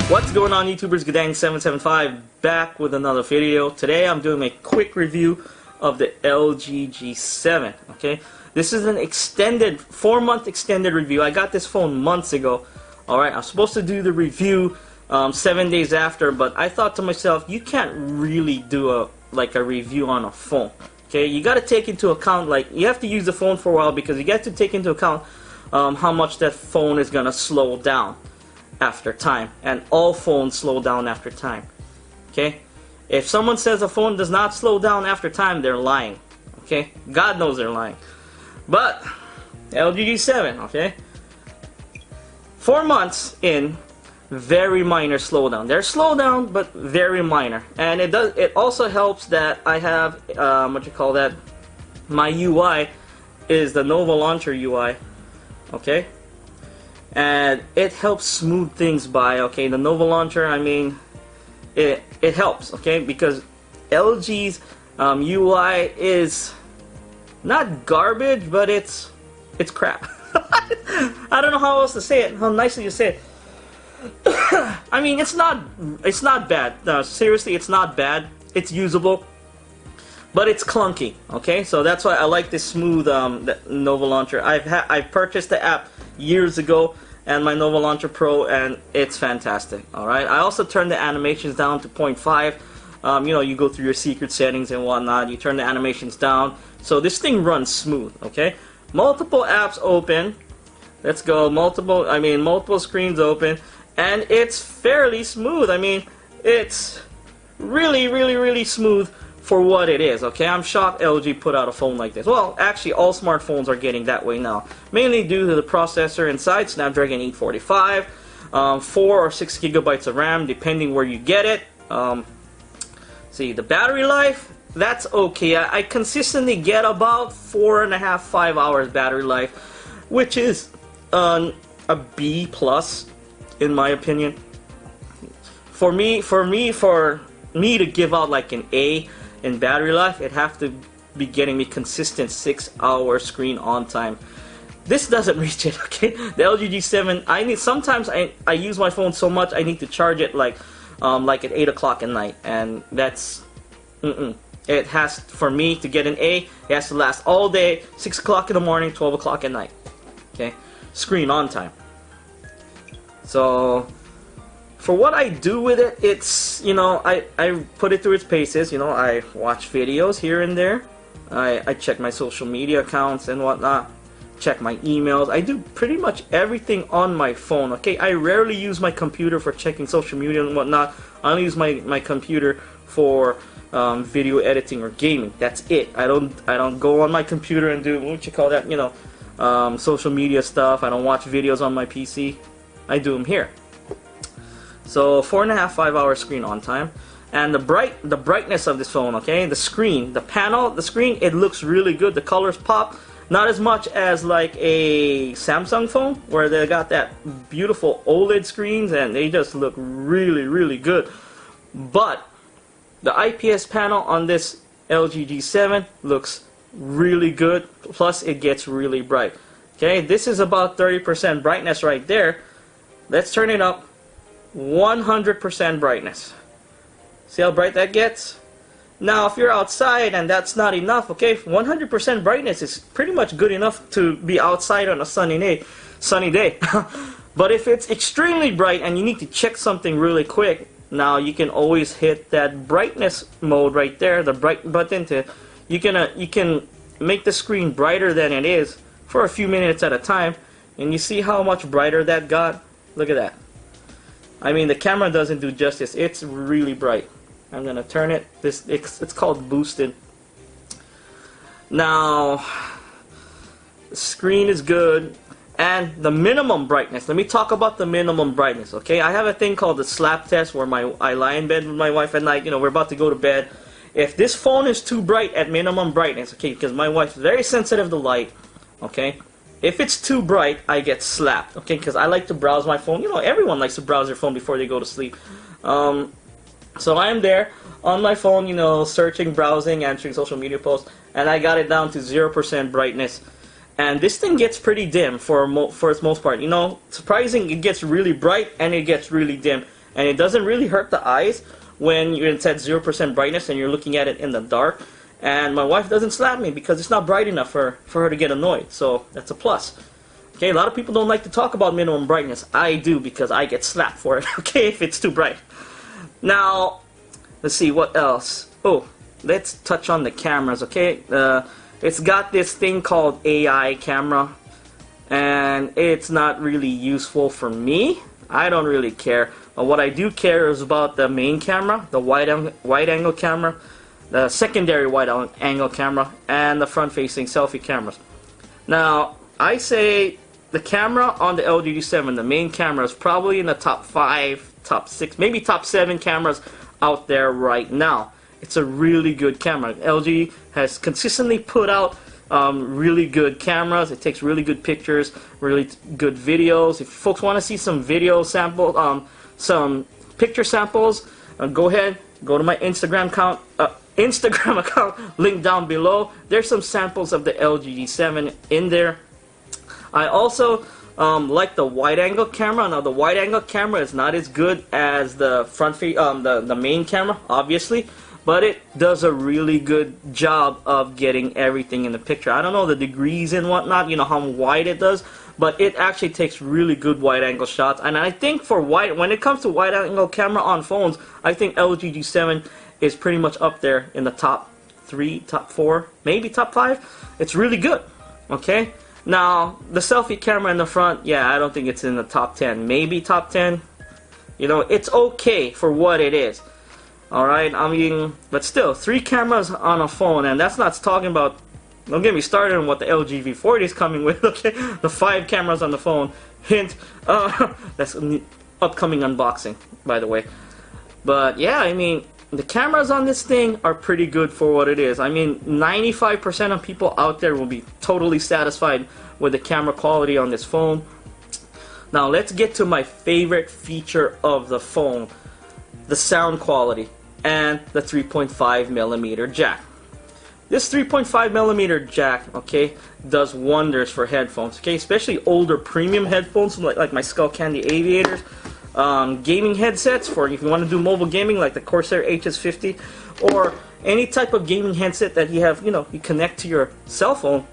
What's going on, YouTubers? Guddang 775 back with another video. Today I'm doing a quick review of the LG G7. Okay, this is an extended 4-month extended review. I got this phone months ago. Alright, I'm supposed to do the review 7 days after, but I thought to myself, you can't really do a review on a phone. Okay, you got to take into account, like, you have to use the phone for a while because you got to take into account how much that phone is gonna slow down after time, and all phones slow down after time. Okay, if someone says a phone does not slow down after time, they're lying. Okay, God knows they're lying. But LG G7, okay, 4 months in, very minor slowdown. There's slowdown, but very minor. And it also helps that I have my UI is the Nova Launcher UI. Okay, and it helps smooth things by. Okay, the Nova Launcher, I mean, it helps. Okay, because LG's UI is not garbage, but it's crap. I don't know how else to say it. How nicely you say it. I mean, it's not bad. No, seriously, it's not bad. It's usable, but it's clunky. Okay, so that's why I like this smooth Nova Launcher. I've purchased the app years ago, and my Nova Launcher Pro, and it's fantastic. All right, I also turned the animations down to 0.5. You know, you go through your secret settings and whatnot. You turn the animations down, so this thing runs smooth. Okay, multiple apps open. Let's go. Multiple screens open. And it's fairly smooth. I mean, it's really smooth for what it is. Okay, I'm shocked LG put out a phone like this. Well, actually, all smartphones are getting that way now, mainly due to the processor inside, Snapdragon 845, 4 or 6 gigabytes of RAM, depending where you get it. See, the battery life, that's okay. I consistently get about 4.5–5 hours battery life, which is a B plus. In my opinion, for me to give out like an A in battery life, it'd have to be getting me consistent 6-hour screen on time. This doesn't reach it. Okay, the LG G7, sometimes I use my phone so much I need to charge it like at 8 o'clock at night, and that's it has, for me to get an A, it has to last all day, 6 o'clock in the morning, 12 o'clock at night. Okay, screen on time. So, for what I do with it, it's, you know, I put it through its paces. You know, I watch videos here and there. I check my social media accounts and whatnot. Check my emails. I do pretty much everything on my phone. Okay, I rarely use my computer for checking social media and whatnot. I only use my computer for video editing or gaming. That's it. I don't go on my computer and do social media stuff. I don't watch videos on my PC. I do them here. So 4.5–5 hour screen on time, and the brightness of this phone. Okay, the screen, it looks really good. The colors pop, not as much as like a Samsung phone where they got that beautiful OLED screens and they just look really good. But the IPS panel on this LG G7 looks really good. Plus, it gets really bright. Okay, this is about 30% brightness right there. Let's turn it up, 100% brightness. See how bright that gets? Now, if you're outside and that's not enough, okay, 100% brightness is pretty much good enough to be outside on a sunny day. But if it's extremely bright and you need to check something really quick, now you can always hit that brightness mode right there, the bright button. You can make the screen brighter than it is for a few minutes at a time, and you see how much brighter that got. Look at that. I mean, the camera doesn't do justice. It's really bright. I'm gonna turn it. It's called boosted. Now, the screen is good, and the minimum brightness. Let me talk about the minimum brightness. Okay, I have a thing called the slap test where I lie in bed with my wife at night. You know, we're about to go to bed. If this phone is too bright at minimum brightness, okay, because my wife's very sensitive to light. Okay. If it's too bright, I get slapped, okay? Because I like to browse my phone. You know, everyone likes to browse their phone before they go to sleep. So I am there on my phone, you know, searching, browsing, answering social media posts, and I got it down to 0% brightness. And this thing gets pretty dim for its most part. You know, surprising, it gets really bright and it gets really dim. and it doesn't really hurt the eyes when you're at 0% brightness and you're looking at it in the dark. And my wife doesn't slap me because it's not bright enough for her to get annoyed, so that's a plus. Okay, a lot of people don't like to talk about minimum brightness. I do, because I get slapped for it, okay, if it's too bright. Now, let's see, what else? Oh, let's touch on the cameras, okay? It's got this thing called AI camera, and it's not really useful for me. I don't really care. But what I do care is about the main camera, the wide angle camera, the secondary wide angle camera, and the front-facing selfie cameras. Now, I say the camera on the LG G7, the main camera, is probably in the top 5, top 6, maybe top 7 cameras out there right now. It's a really good camera. LG has consistently put out really good cameras. It takes really good pictures, really good videos. If folks want to see some video samples, some picture samples, go ahead, go to my Instagram account, link down below. There's some samples of the LG G7 in there. I also like the wide-angle camera. Now, the wide-angle camera is not as good as the the main camera, obviously, but it does a really good job of getting everything in the picture. I don't know the degrees and whatnot, you know, how wide it does, but it actually takes really good wide-angle shots. And I think for when it comes to wide-angle camera on phones, I think LG G7 is pretty much up there in the top 3, top 4, maybe top 5. It's really good, okay? Now, the selfie camera in the front, yeah, I don't think it's in the top 10. Maybe top 10. You know, it's okay for what it is. Alright, I mean, but still, 3 cameras on a phone, and that's not talking about, don't get me started on what the LG V40 is coming with, okay? The 5 cameras on the phone. Hint, that's an upcoming unboxing, by the way. But yeah, I mean, the cameras on this thing are pretty good for what it is. I mean, 95% of people out there will be totally satisfied with the camera quality on this phone. Now, let's get to my favorite feature of the phone, the sound quality and the 3.5mm jack. This 3.5mm jack, okay, does wonders for headphones, okay, especially older premium headphones like my Skull Candy Aviators. Gaming headsets for if you want to do mobile gaming, like the Corsair HS50, or any type of gaming headset that you have, you know, you connect to your cell phone.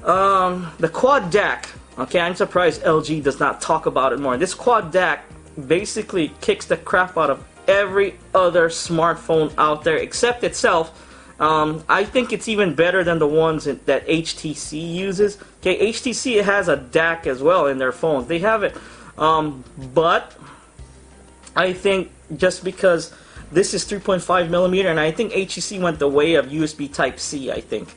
The quad DAC, okay, I'm surprised LG does not talk about it more. This quad DAC basically kicks the crap out of every other smartphone out there except itself. I think it's even better than the ones that HTC uses. Okay, HTC has a DAC as well in their phones. They have it. But I think just because this is 3.5mm, and I think HTC went the way of USB Type-C, I think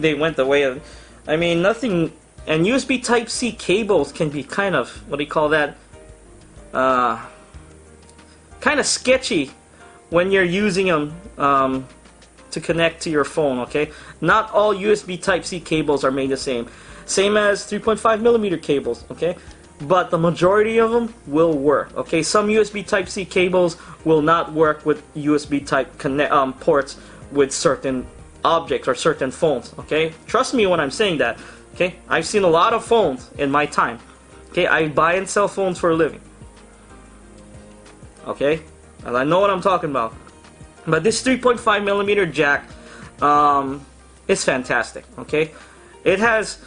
they went the way of, I mean, nothing, and USB Type-C cables can be kind of, what do you call that, kind of sketchy when you're using them to connect to your phone, okay? Not all USB Type-C cables are made the same as 3.5mm cables, okay? But the majority of them will work, okay? Some USB Type-C cables will not work with USB Type ports with certain objects or certain phones, okay? Trust me when I'm saying that, okay? I've seen a lot of phones in my time, okay? I buy and sell phones for a living, okay? And I know what I'm talking about. But this 3.5mm jack is fantastic, okay? It has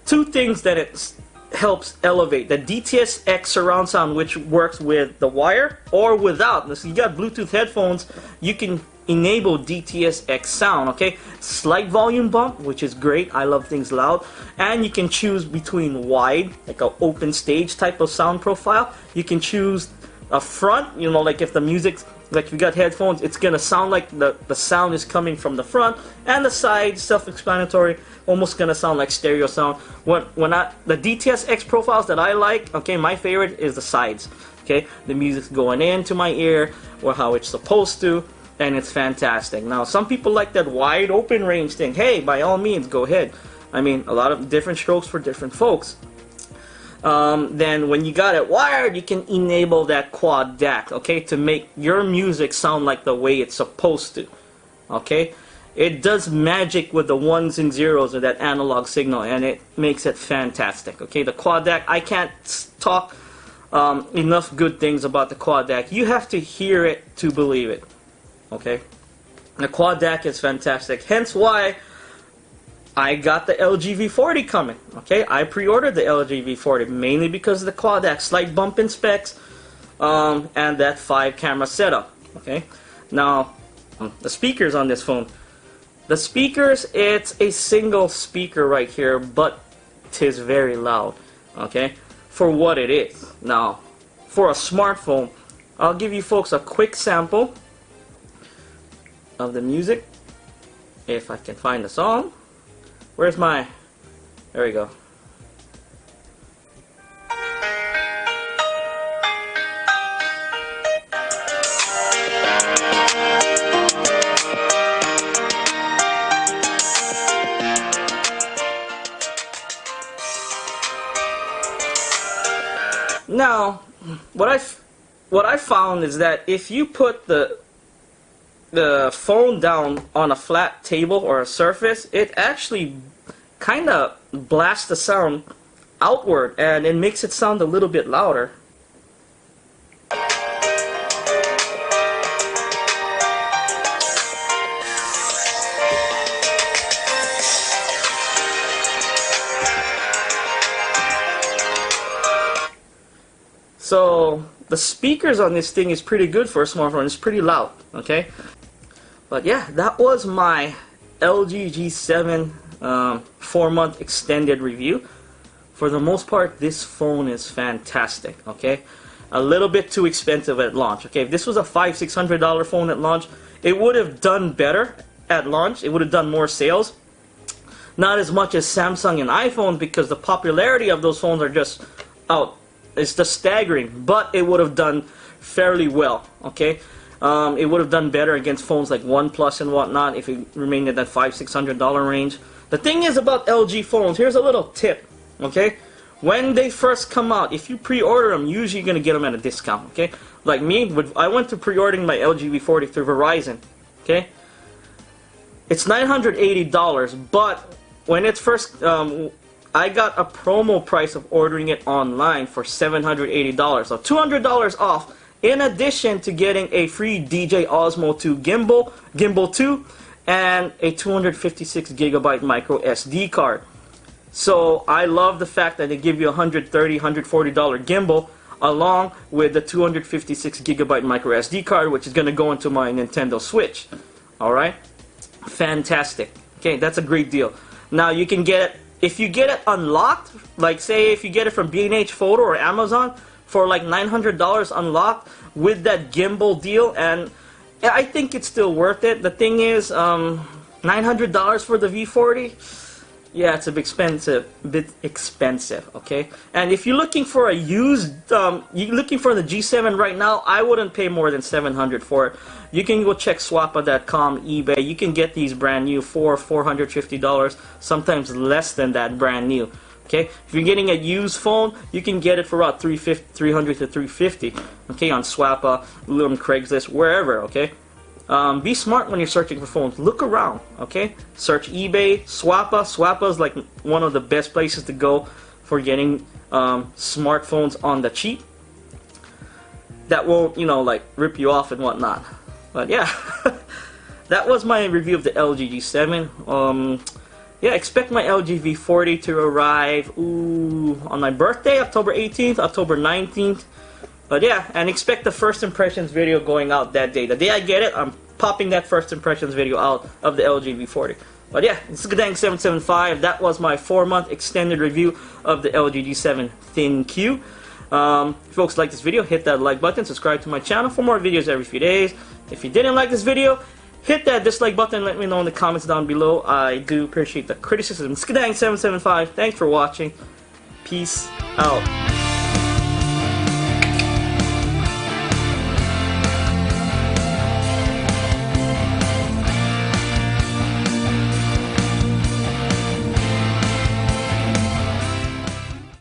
2 things that it helps elevate: the DTS-X surround sound, which works with the wire or without. So you got Bluetooth headphones, you can enable DTS-X sound, okay? Slight volume bump, which is great. I love things loud. And you can choose between wide, like an open stage type of sound profile. You can choose a front, you know, like if the music's, like if you got headphones, it's gonna sound like the sound is coming from the front, and the side, self-explanatory, almost gonna sound like stereo sound. The DTS-X profiles that I like, okay, my favorite is the sides, okay? The music's going into my ear, or how it's supposed to, and it's fantastic. Now, some people like that wide open range thing. Hey, by all means, go ahead. I mean, a lot of different strokes for different folks. Then when you got it wired, you can enable that quad DAC, okay, to make your music sound like the way it's supposed to, okay? It does magic with the 1s and 0s of that analog signal, and it makes it fantastic, okay? The quad DAC, I can't talk enough good things about the quad DAC. You have to hear it to believe it. Okay, the quad DAC is fantastic. Hence why I got the LG V40 coming. Okay, I pre-ordered the LG V40 mainly because of the quad DAC, slight bump in specs, and that 5-camera setup. Okay, now the speakers on this phone. The speakers, it's a single speaker right here, but it is very loud. Okay, for what it is. Now, for a smartphone, I'll give you folks a quick sample of the music, if I can find the song. Where's my... There we go. Now, what I found is that if you put the phone down on a flat table or a surface, it actually kind of blasts the sound outward, and it makes it sound a little bit louder. So the speakers on this thing is pretty good for a smartphone. It's pretty loud, okay? But yeah, that was my LG G7 4-month extended review. For the most part, this phone is fantastic, okay? A little bit too expensive at launch, okay? If this was a $500-600 phone at launch, it would have done better at launch. It would have done more sales. Not as much as Samsung and iPhone, because the popularity of those phones are just out. It's just staggering, but it would have done fairly well, okay? It would have done better against phones like OnePlus and whatnot if it remained in that $500-600 range. The thing is about LG phones, here's a little tip, okay? When they first come out, if you pre-order them, usually you're going to get them at a discount, okay? Like me, I went to pre-ordering my LG V40 through Verizon, okay? It's $980, but when it's first... I got a promo price of ordering it online for $780, so $200 off, in addition to getting a free DJ Osmo 2 Gimbal 2, and a 256GB micro SD card. So I love the fact that they give you a $130, $140 gimbal along with the 256GB micro SD card, which is going to go into my Nintendo Switch. Alright? Fantastic. Okay, that's a great deal. Now you can get it, if you get it unlocked, like say if you get it from B&H Photo or Amazon for like $900 unlocked with that gimbal deal, and I think it's still worth it. The thing is, $900 for the V40, yeah, it's a bit expensive, okay? And if you're looking for a used, you're looking for the G7 right now, I wouldn't pay more than $700 for it. You can go check swappa.com, eBay. You can get these brand new for $450, sometimes less than that brand new. Okay, if you're getting a used phone, you can get it for about $300 to $350. Okay, on Swappa, Craigslist, wherever. Okay, be smart when you're searching for phones. Look around. Okay, search eBay, Swappa. Swappa is like one of the best places to go for getting smartphones on the cheap. That won't, you know, like rip you off and whatnot. But yeah, that was my review of the LG G7. Yeah, expect my LG V40 to arrive on my birthday, October 18th, October 19th. But yeah, and expect the first impressions video going out that day. The day I get it, I'm popping that first impressions video out of the LG V40. But yeah, it's Guddang 775. That was my 4-month extended review of the LG G7 ThinQ. If folks like this video, hit that like button, subscribe to my channel for more videos every few days. If you didn't like this video, hit that dislike button, let me know in the comments down below. I do appreciate the criticism. It's Guddang 775. Thanks for watching. Peace out.